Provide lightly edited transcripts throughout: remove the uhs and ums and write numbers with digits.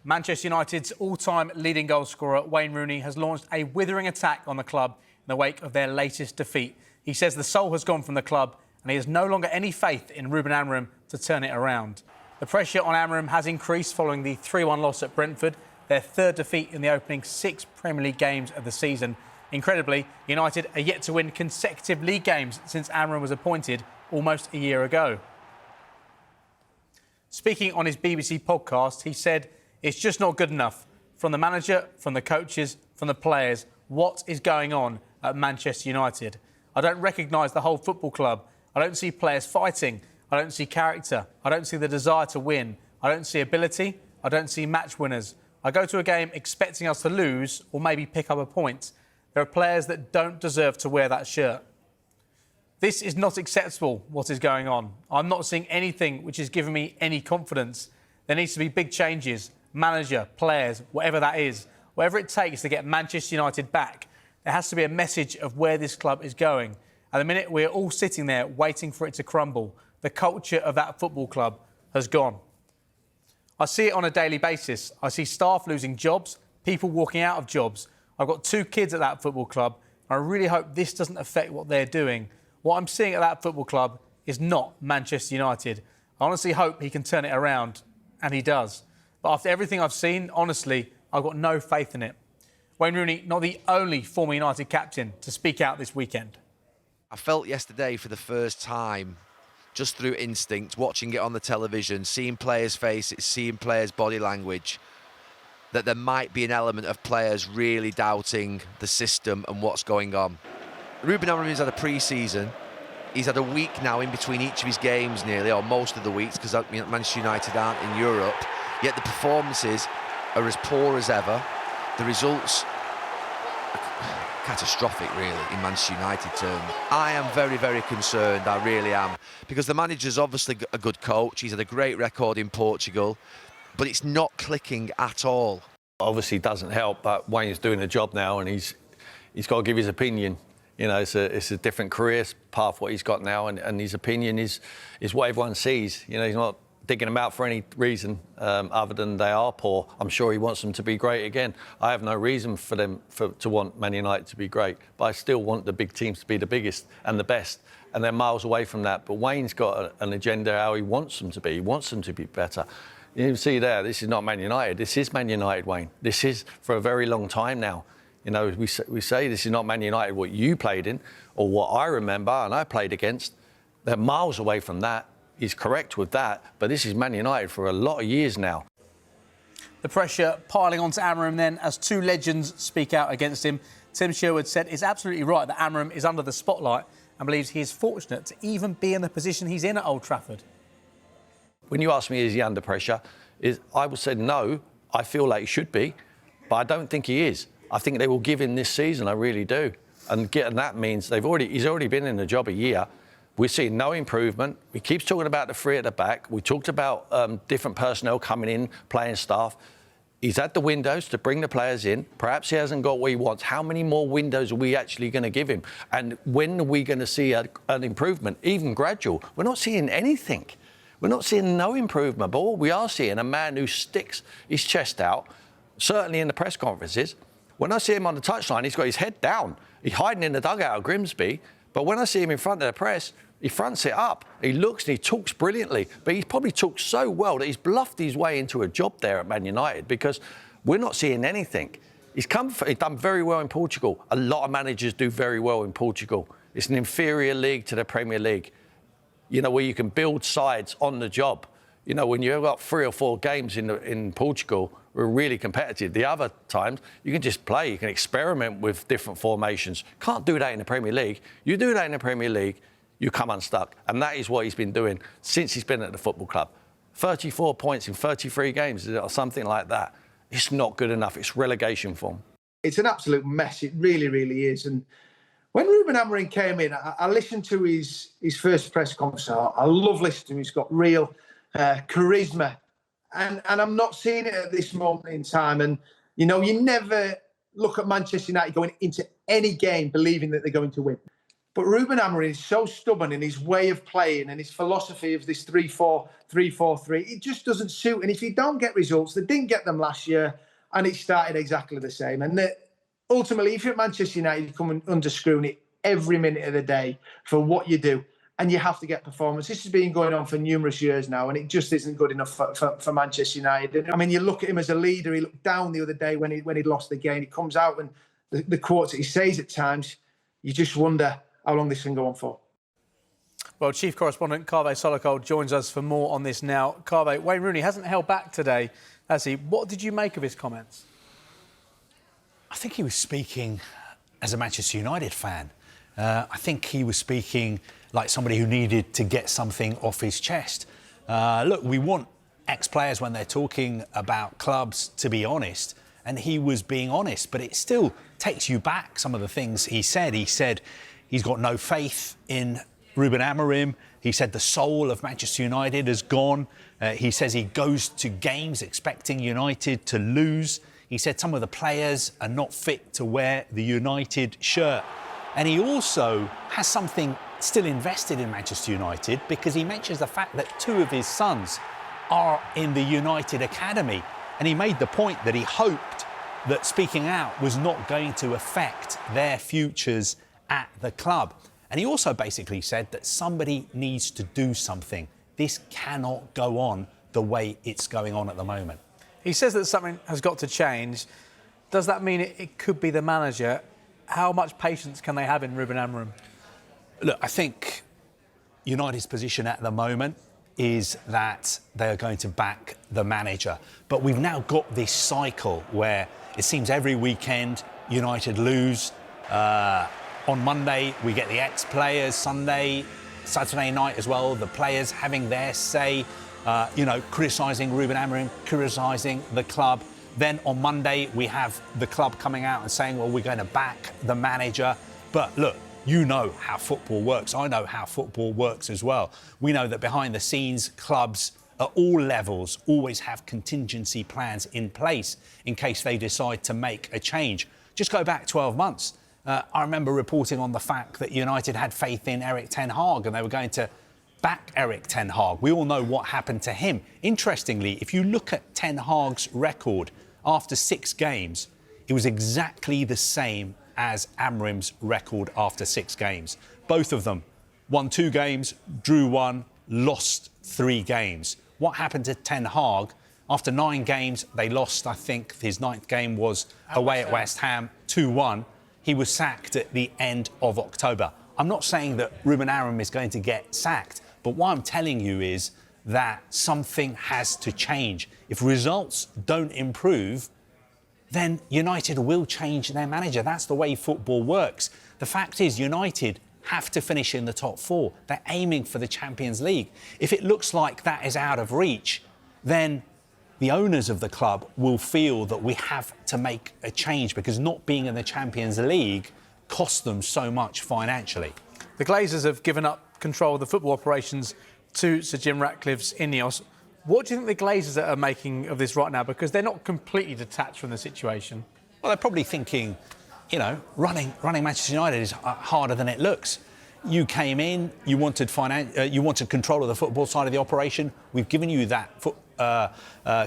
Manchester United's all-time leading goalscorer, Wayne Rooney, has launched a withering attack on the club in the wake of their latest defeat. He says the soul has gone from the club and he has no longer any faith in Ruben Amorim to turn it around. The pressure on Amorim has increased following the 3-1 loss at Brentford, their third defeat in the opening 6 Premier League games of the season. Incredibly, United are yet to win consecutive league games since Amorim was appointed almost a year ago. Speaking on his BBC podcast, he said, "It's just not good enough. From the manager, from the coaches, from the players, what is going on at Manchester United? I don't recognise the whole football club. I don't see players fighting. I don't see character. I don't see the desire to win. I don't see ability. I don't see match winners. I go to a game expecting us to lose or maybe pick up a point. There are players that don't deserve to wear that shirt. This is not acceptable, what is going on. I'm not seeing anything which is giving me any confidence. There needs to be big changes. Manager, players, whatever that is. Whatever it takes to get Manchester United back. There has to be a message of where this club is going. At the minute, we're all sitting there waiting for it to crumble. The culture of that football club has gone. I see it on a daily basis. I see staff losing jobs, people walking out of jobs. I've got 2 kids at that football club. I really hope this doesn't affect what they're doing. What I'm seeing at that football club is not Manchester United. I honestly hope he can turn it around, and he does. But after everything I've seen, honestly, I've got no faith in it." Wayne Rooney, not the only former United captain to speak out this weekend. I felt yesterday for the first time, just through instinct, watching it on the television, seeing players' faces, seeing players' body language, that there might be an element of players really doubting the system and what's going on. Ruben Amorim has had a pre-season. He's had a week now in between each of his games nearly, or most of the weeks, because Manchester United aren't in Europe. Yet the performances are as poor as ever. The results are catastrophic, really, in Manchester United terms. I am very, very concerned, I really am, because the manager's obviously a good coach. He's had a great record in Portugal, but it's not clicking at all. Obviously doesn't help, but Wayne's doing a job now and he's got to give his opinion. You know, it's a different career path what he's got now, and his opinion is what everyone sees. You know, he's not digging them out for any reason other than they are poor. I'm sure he wants them to be great again. I have no reason for them to want Man United to be great, but I still want the big teams to be the biggest and the best, and they're miles away from that. But Wayne's got an agenda how he wants them to be. He wants them to be better. You can see there, this is not Man United. This is Man United, Wayne. This is for a very long time now. You know, we say this is not Man United what you played in or what I remember and I played against. They're miles away from that. He's correct with that. But this is Man United for a lot of years now. The pressure piling onto Amorim then as 2 legends speak out against him. Tim Sherwood said it's absolutely right that Amorim is under the spotlight and believes he is fortunate to even be in the position he's in at Old Trafford. When you ask me, is he under pressure? I would say no. I feel like he should be, but I don't think he is. I think they will give him this season, I really do. And that means he's already been in the job a year. We're seeing no improvement. We keep talking about the 3 at the back. We talked about different personnel coming in, playing staff. He's had the windows to bring the players in. Perhaps he hasn't got what he wants. How many more windows are we actually going to give him? And when are we going to see an improvement, even gradual? We're not seeing anything. We're not seeing no improvement. But what we are seeing, a man who sticks his chest out, certainly in the press conferences. When I see him on the touchline, he's got his head down. He's hiding in the dugout of Grimsby. But when I see him in front of the press, he fronts it up. He looks and he talks brilliantly. But he's probably talked so well that he's bluffed his way into a job there at Man United because we're not seeing anything. He's done very well in Portugal. A lot of managers do very well in Portugal. It's an inferior league to the Premier League, you know, where you can build sides on the job. You know, when you've got 3 or 4 games in Portugal, we're really competitive. The other times, you can just play. You can experiment with different formations. Can't do that in the Premier League. You do that in the Premier League, you come unstuck. And that is what he's been doing since he's been at the football club. 34 points in 33 games or something like that. It's not good enough. It's relegation form. It's an absolute mess. It really, really is. And when Ruben Amorim came in, I listened to his first press conference. I love listening to him. He's got real charisma. And I'm not seeing it at this moment in time. And, you know, you never look at Manchester United going into any game believing that they're going to win. But Ruben Amorim is so stubborn in his way of playing and his philosophy of this 3-4-3. It just doesn't suit. And if you don't get results, they didn't get them last year, and it started exactly the same. And ultimately, if you're at Manchester United, you come under scrutiny every minute of the day for what you do, and you have to get performance. This has been going on for numerous years now, and it just isn't good enough for Manchester United. I mean, you look at him as a leader. He looked down the other day when he'd lost the game. He comes out and the quotes that he says at times, you just wonder how long this can go on for. Well, Chief Correspondent Kaveh Solhekol joins us for more on this now. Kaveh, Wayne Rooney hasn't held back today, has he? What did you make of his comments? I think he was speaking as a Manchester United fan. I think he was speaking like somebody who needed to get something off his chest. Look, we want ex-players when they're talking about clubs to be honest, and he was being honest, but it still takes you back, some of the things he said. He said he's got no faith in Ruben Amorim. He said the soul of Manchester United has gone. He says he goes to games expecting United to lose. He said some of the players are not fit to wear the United shirt. And he also has something still invested in Manchester United, because he mentions the fact that 2 of his sons are in the United Academy. And he made the point that he hoped that speaking out was not going to affect their futures at the club. And he also basically said that somebody needs to do something. This cannot go on the way it's going on at the moment. He says that something has got to change. Does that mean it could be the manager? How much patience can they have in Ruben Amorim? Look, I think United's position at the moment is that they're going to back the manager. But we've now got this cycle where it seems every weekend United lose. On Monday, we get the ex-players. Saturday night as well, the players having their say, criticising Ruben Amorim, criticising the club. Then on Monday, we have the club coming out and saying, well, we're going to back the manager. But look, you know how football works. I know how football works as well. We know that behind the scenes, clubs at all levels always have contingency plans in place in case they decide to make a change. Just go back 12 months. I remember reporting on the fact that United had faith in Erik ten Hag and they were going to back Erik ten Hag. We all know what happened to him. Interestingly, if you look at ten Hag's record after 6 games, it was exactly the same as Amorim's record after 6 games. Both of them won 2 games, drew 1, lost 3 games. What happened to ten Hag? After 9 games, they lost, I think his 9th game was away at West Ham, 2-1. He was sacked at the end of October. I'm not saying that Ruben Amorim is going to get sacked, but what I'm telling you is that something has to change. If results don't improve, then United will change their manager. That's the way football works. The fact is, United have to finish in the top 4. They're aiming for the Champions League. If it looks like that is out of reach, then the owners of the club will feel that we have to make a change, because not being in the Champions League costs them so much financially. The Glazers have given up control of the football operations to Sir Jim Ratcliffe's Ineos. What do you think the Glazers are making of this right now? Because they're not completely detached from the situation. Well, they're probably thinking, running Manchester United is harder than it looks. You came in, you wanted control of the football side of the operation. We've given you that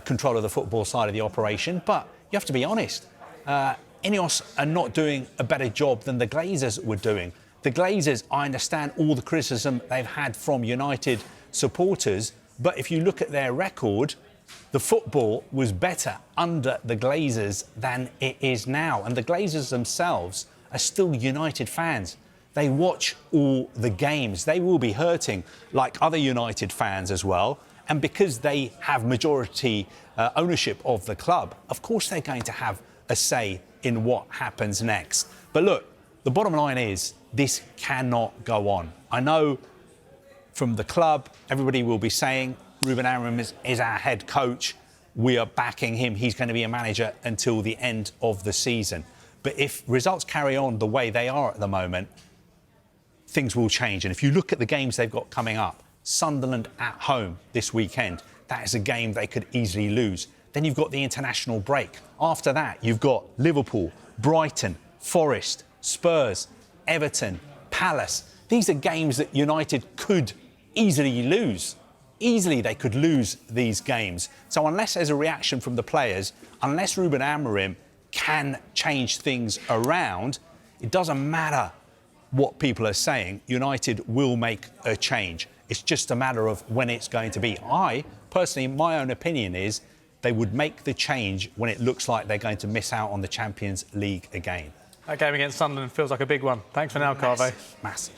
control of the football side of the operation, but you have to be honest. Ineos are not doing a better job than the Glazers were doing. The Glazers, I understand all the criticism they've had from United supporters, but if you look at their record, the football was better under the Glazers than it is now. And the Glazers themselves are still United fans. They watch all the games. They will be hurting like other United fans as well. And because they have majority ownership of the club, of course they're going to have a say in what happens next. But look, the bottom line is this cannot go on. I know from the club, everybody will be saying Ruben Amorim is our head coach. We are backing him. He's going to be a manager until the end of the season. But if results carry on the way they are at the moment, things will change. And if you look at the games they've got coming up, Sunderland at home this weekend, that is a game they could easily lose. Then you've got the international break. After that, you've got Liverpool, Brighton, Forest, Spurs, Everton, Palace. These are games that United could easily lose. Easily they could lose these games. So unless there's a reaction from the players, unless Ruben Amorim can change things around, it doesn't matter what people are saying, United will make a change. It's just a matter of when it's going to be. Personally, my own opinion is they would make the change when it looks like they're going to miss out on the Champions League again. That game against Sunderland feels like a big one. Thanks for now, Kaveh. Massive.